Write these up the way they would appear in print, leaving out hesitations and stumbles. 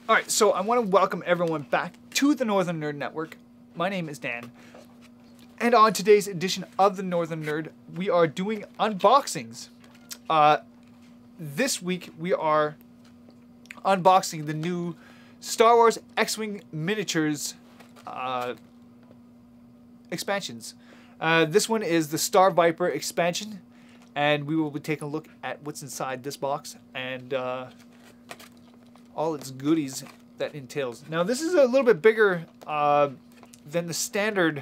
Alright, so I want to welcome everyone back to the Northern Nerd Network. My name is Dan. And on today's edition of the Northern Nerd, we are doing unboxings. This week we are unboxing the new Star Wars X-Wing Miniatures expansions. This one is the Star Viper expansion, and we will be taking a look at what's inside this box and all its goodies that entails. Now this is a little bit bigger than the standard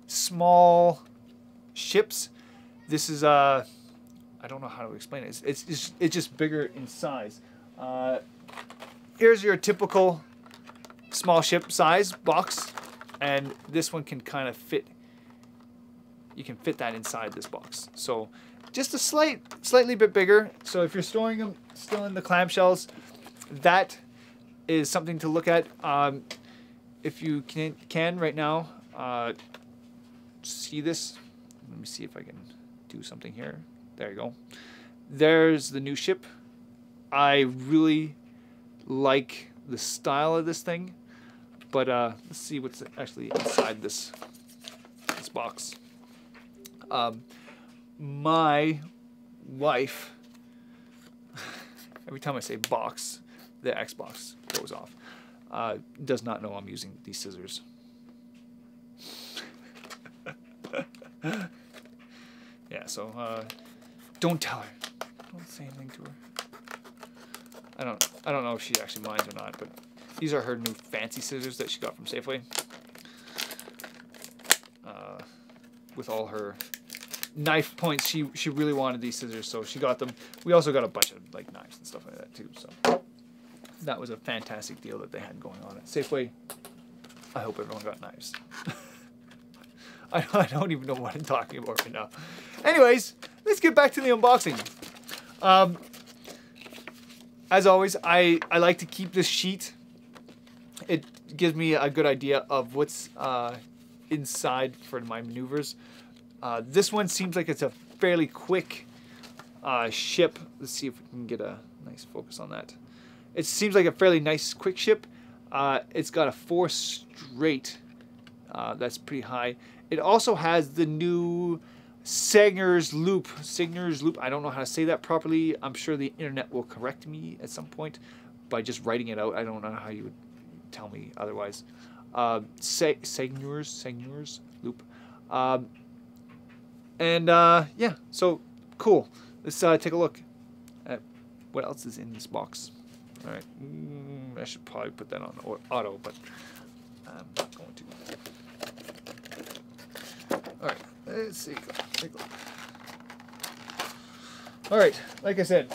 small ships. This is I don't know how to explain it. It's just bigger in size. Here's your typical small ship size box, and this one can kind of fit. You can fit that inside this box. So just a slightly bit bigger. So if you're storing them still in the clamshells, that is something to look at. If you can right now see this. Let me see if I can do something here. There you go. There's the new ship. I really like the style of this thing, but let's see what's actually inside this box. My wife, every time I say box, the Xbox goes off. Does not know I'm using these scissors. Yeah, so don't tell her. Don't say anything to her. I don't know if she actually minds or not, but these are her new fancy scissors that she got from Safeway. With all her knife points, she really wanted these scissors, so she got them. We also got a bunch of like knives and stuff like that too. So that was a fantastic deal that they had going on at Safeway. I hope everyone got knives. I don't even know what I'm talking about right now. Anyways, let's get back to the unboxing. As always, I like to keep this sheet. It gives me a good idea of what's inside for my maneuvers. This one seems like it's a fairly quick ship. Let's see if we can get a nice focus on that. It seems like a fairly nice quick ship. It's got a 4 straight. That's pretty high. It also has the new Sagnar's Loop. Sagnar's Loop. I don't know how to say that properly. I'm sure the internet will correct me at some point by just writing it out. I don't know how you would tell me otherwise. Sagnar's Loop. Yeah, so cool. Let's take a look at what else is in this box. All right, I should probably put that on auto, but I'm not going to. All right, let's see. Take a look. All right, like I said,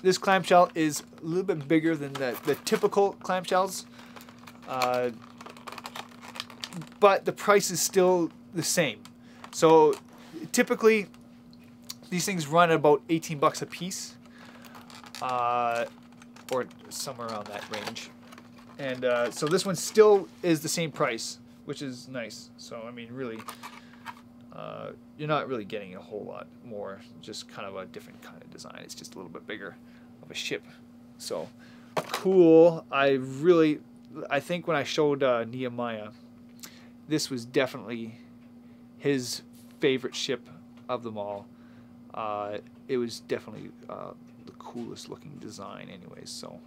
this clamshell is a little bit bigger than the typical clamshells, but the price is still the same. So typically, these things run at about 18 bucks a piece, or somewhere around that range. And so this one still is the same price, which is nice. So I mean, really, you're not really getting a whole lot more. Just kind of a different kind of design. It's just a little bit bigger of a ship. So cool. I think when I showed Nehemiah, this was definitely his favorite ship of them all. It was definitely the coolest looking design anyways, so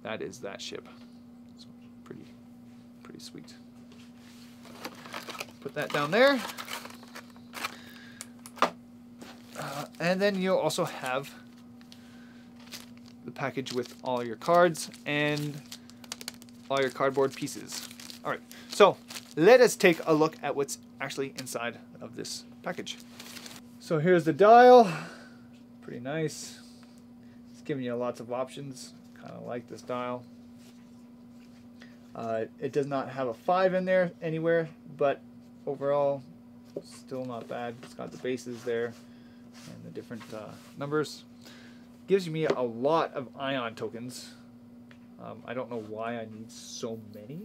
that is that ship. So pretty sweet. Put that down there. And then you'll also have the package with all your cards and all your cardboard pieces. Alright, so let us take a look at what's actually inside of this package. So here's the dial. Pretty nice. It's giving you lots of options. Kind of like this dial. It does not have a 5 in there anywhere, but overall, still not bad. It's got the bases there and the different numbers. Gives me a lot of ion tokens. I don't know why I need so many.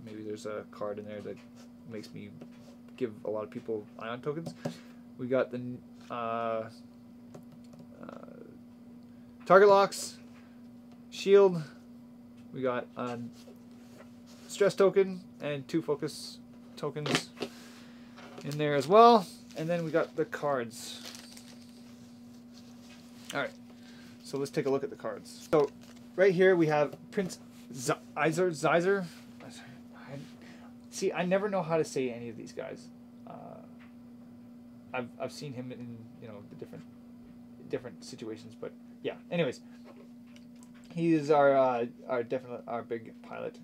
Maybe there's a card in there that makes me give a lot of people ion tokens. We got the target locks, shield, We got a stress token and 2 focus tokens in there as well. And then we got the cards. Alright, so let's take a look at the cards. So right here we have Prince Zeiser. See, I never know how to say any of these guys. I've seen him in, you know, the different situations, but yeah. Anyways, he is our big pilot.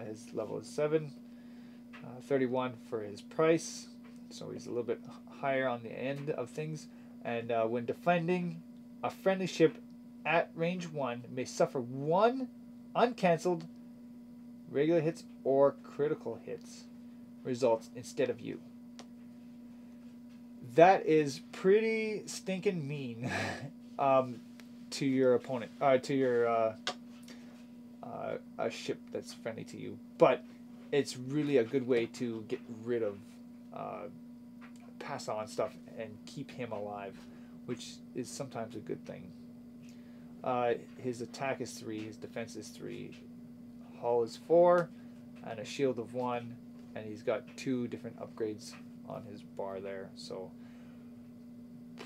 His level is 7, 31 for his price, so he's a little bit higher on the end of things. And when defending, a friendly ship at range 1 may suffer 1 uncancelled regular hits or critical hits results instead of you. That is pretty stinking mean to your opponent, to your a ship that's friendly to you. But it's really a good way to get rid of pass on stuff and keep him alive, which is sometimes a good thing. His attack is 3, his defense is 3, hull is 4, and a shield of 1, and he's got 2 different upgrades on his bar there, so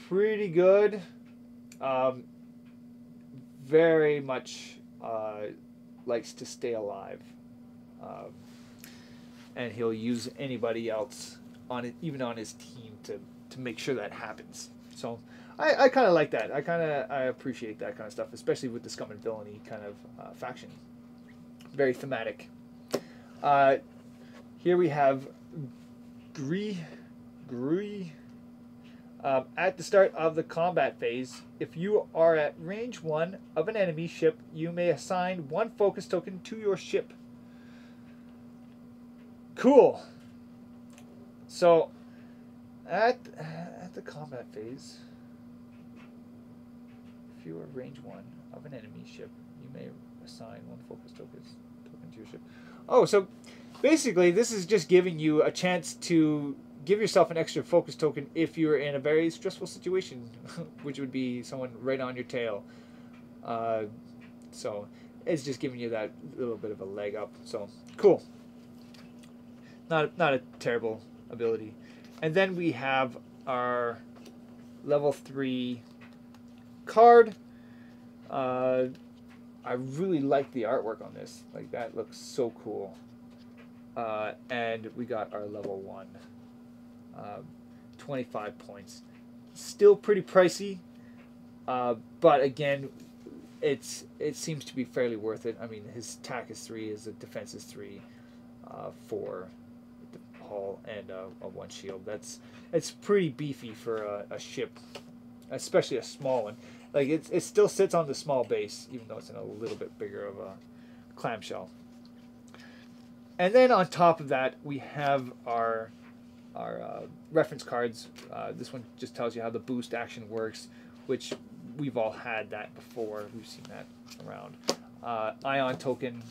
pretty good. Very much likes to stay alive, and he'll use anybody else on it, even on his team, to make sure that happens. So I kind of like that. I appreciate that kind of stuff, especially with the Scum and Villainy kind of faction. Very thematic. Here we have Gree. At the start of the combat phase, if you are at range 1 of an enemy ship, you may assign 1 focus token to your ship. Cool. So, at the combat phase, if you are range 1 of an enemy ship, you may assign 1 focus token to your ship. Oh, so basically this is just giving you a chance to give yourself an extra focus token if you're in a very stressful situation, which would be someone right on your tail. So it's just giving you that little bit of a leg up. So cool. Not a terrible ability. And then we have our level 3 card. I really like the artwork on this. Like, that looks so cool. And we got our level 1. 25 points. Still pretty pricey, but again, it seems to be fairly worth it. I mean, his attack is 3, his defense is 3, 4 the hull, and a 1 shield. It's pretty beefy for a ship, especially a small one. Like, it still sits on the small base, even though it's in a little bit bigger of a clamshell. And then on top of that, we have our reference cards. This one just tells you how the boost action works, which we've all had that before. We've seen that around. Ion token,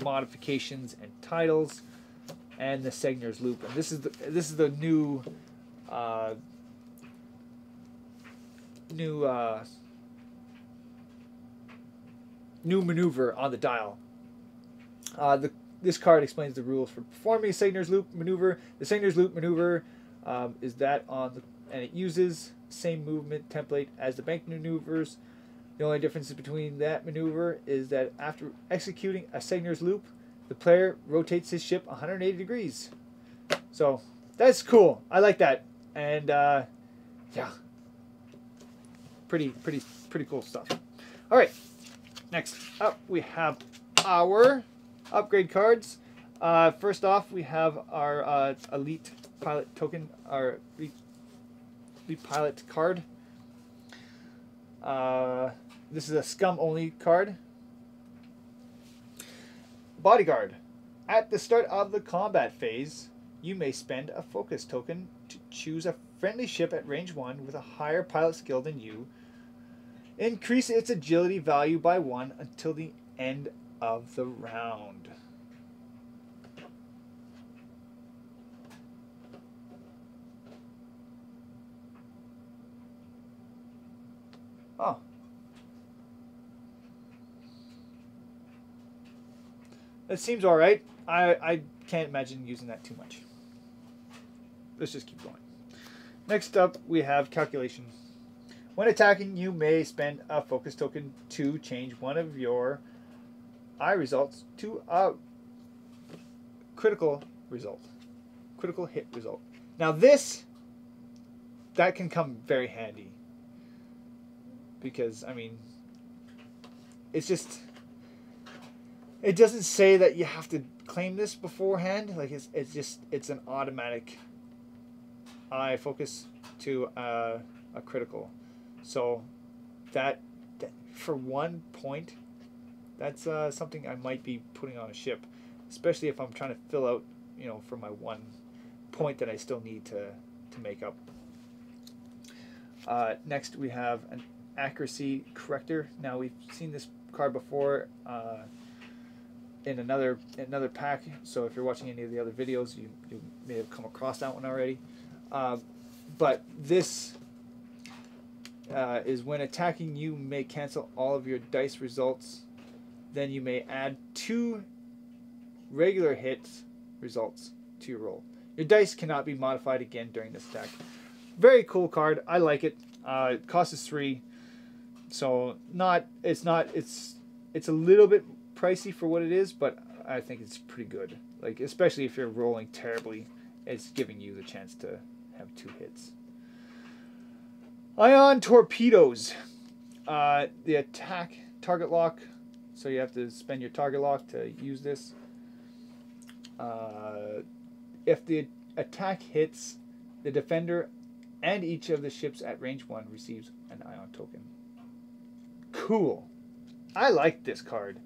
modifications and titles, and the Segner's loop. And this is the new new maneuver on the dial. This card explains the rules for performing a Segner's loop maneuver. The Segner's loop maneuver is that and it uses the same movement template as the bank maneuvers. The only difference between that maneuver is that after executing a Segner's loop, the player rotates his ship 180 degrees. So that's cool. I like that. And yeah, pretty cool stuff. All right, next up we have our upgrade cards. First off, we have our elite pilot token, our elite pilot card. This is a Scum only card. Bodyguard. At the start of the combat phase, you may spend a focus token to choose a friendly ship at range 1 with a higher pilot skill than you. Increase its agility value by 1 until the end of the round. Oh. It seems all right. I can't imagine using that too much. Let's just keep going. Next up, we have calculation. When attacking, you may spend a focus token to change one of your eye results to a critical result. Critical hit result. Now that can come very handy. Because, I mean, it's just, it doesn't say that you have to claim this beforehand. Like, it's an automatic eye focus to a critical. So that for 1 point, that's something I might be putting on a ship, especially if I'm trying to fill out, for my 1 point that I still need to make up. Next we have an accuracy corrector. Now we've seen this card before in another pack, so if you're watching any of the other videos, you may have come across that one already. But this is when attacking, you may cancel all of your dice results. Then you may add 2 regular hit results to your roll. Your dice cannot be modified again during this attack. Very cool card. I like it. It costs 3, so it's a little bit pricey for what it is, but I think it's pretty good. Like, especially if you're rolling terribly, it's giving you the chance to have 2 hits. Ion torpedoes. The attack target lock. So you have to spend your target lock to use this. If the attack hits, the defender and each of the ships at range 1 receives an ion token. Cool. I like this card.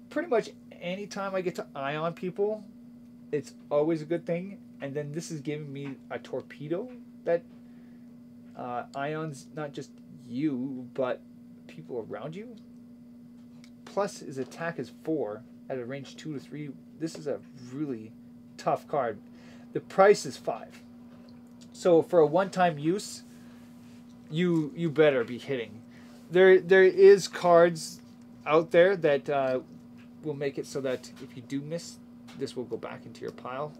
Pretty much anytime I get to ion people, it's always a good thing. And then this is giving me a torpedo that ions not just you, but people around you. Plus his attack is 4 at a range 2 to 3. This is a really tough card. The price is 5. So for a one-time use, you better be hitting. There is cards out there that will make it so that if you do miss, this will go back into your pile.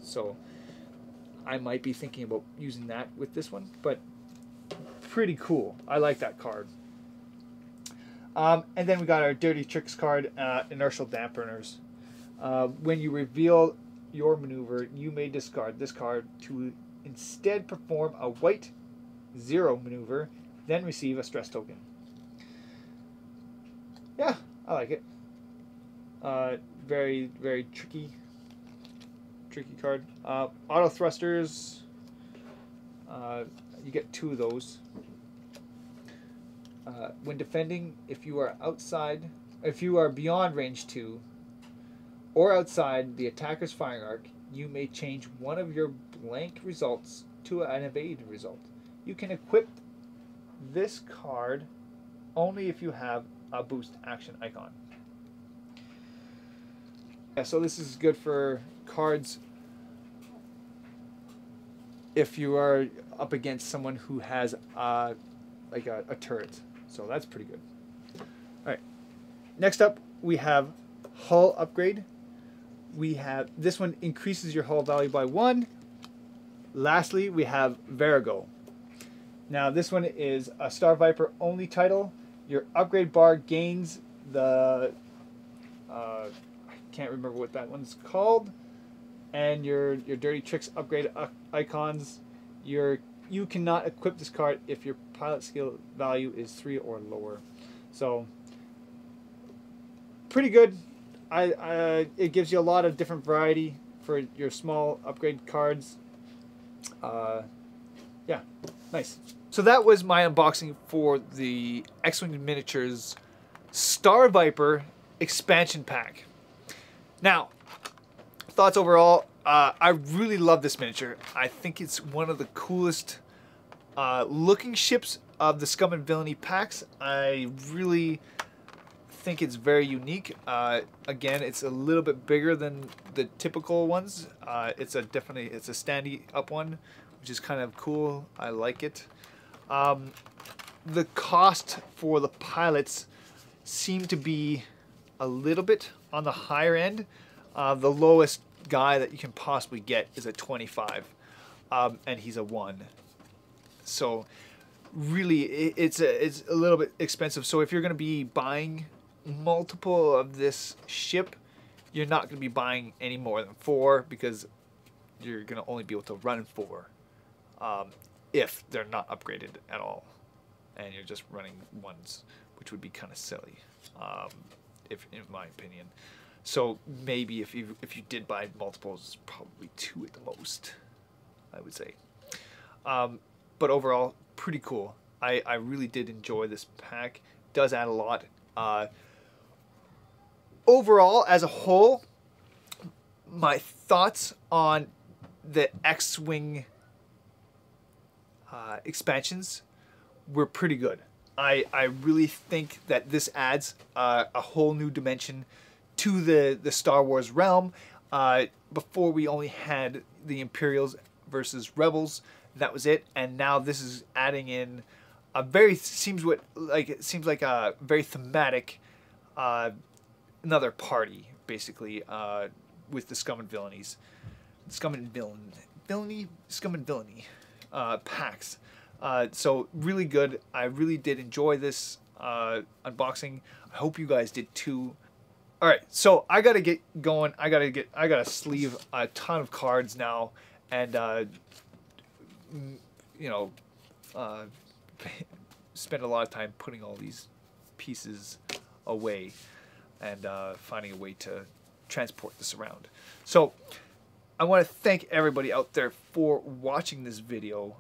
So I might be thinking about using that with this one, but pretty cool. I like that card. And then we got our Dirty Tricks card, Inertial Dampeners. When you reveal your maneuver, you may discard this card to instead perform a white 0 maneuver, then receive a stress token. Yeah, I like it. Very, very tricky card. Auto thrusters. You get 2 of those. When defending, if you are beyond range 2 or outside the attacker's firing arc, you may change one of your blank results to an evade result. You can equip this card only if you have a boost action icon. Yeah, so this is good for cards if you are up against someone who has like a turret. So that's pretty good. Alright. Next up we have hull upgrade. We have this one increases your hull value by 1. Lastly, we have Virago. Now this one is a Star Viper only title. Your upgrade bar gains the I can't remember what that one's called. And your Dirty Tricks upgrade icons. You cannot equip this card if your pilot skill value is 3 or lower. So pretty good. It gives you a lot of different variety for your small upgrade cards. Yeah, nice. So that was my unboxing for the X-Wing Miniatures Star Viper expansion pack. Now, thoughts overall, I really love this miniature. I think it's one of the coolest looking ships of the Scum and Villainy packs. I really think it's very unique. Again, it's a little bit bigger than the typical ones. It's a standy up one, which is kind of cool. I like it. The cost for the pilots seem to be a little bit on the higher end. The lowest guy that you can possibly get is a 25, and he's a 1. So really, it's a little bit expensive. So if you're going to be buying multiple of this ship, you're not going to be buying any more than 4, because you're going to only be able to run 4 if they're not upgraded at all, and you're just running 1s, which would be kind of silly, if in my opinion. So maybe if you did buy multiples, probably 2 at the most, I would say. But overall, pretty cool. I really did enjoy this pack. It does add a lot. Overall, as a whole, my thoughts on the X-Wing expansions were pretty good. I really think that this adds a whole new dimension to the Star Wars realm. Before we only had the Imperials versus Rebels, that was it, and now this is adding in a very seems like a very thematic another party, basically, with the Scum and Villainies, Scum and Villainy packs. So really good. I really did enjoy this unboxing. I hope you guys did too. All right, so I gotta get going. I gotta sleeve a ton of cards now, and you know, spend a lot of time putting all these pieces away and finding a way to transport this around. So I want to thank everybody out there for watching this video.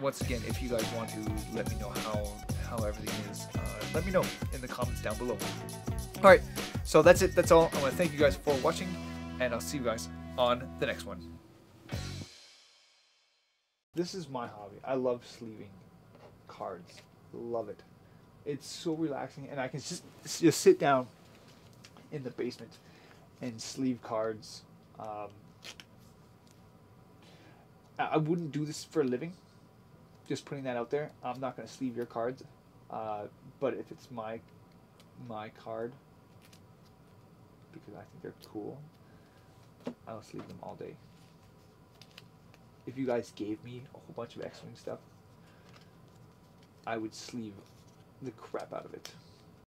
Once again, if you guys want to let me know how everything is, let me know in the comments down below. All right, so that's it. That's all. I want to thank you guys for watching, and I'll see you guys on the next one. This is my hobby. I love sleeving cards. Love it. It's so relaxing, and I can just sit down in the basement and sleeve cards. I wouldn't do this for a living. Just putting that out there. I'm not going to sleeve your cards, but if it's my card, because I think they're cool, I'll sleeve them all day. If you guys gave me a whole bunch of X-Wing stuff, I would sleeve the crap out of it.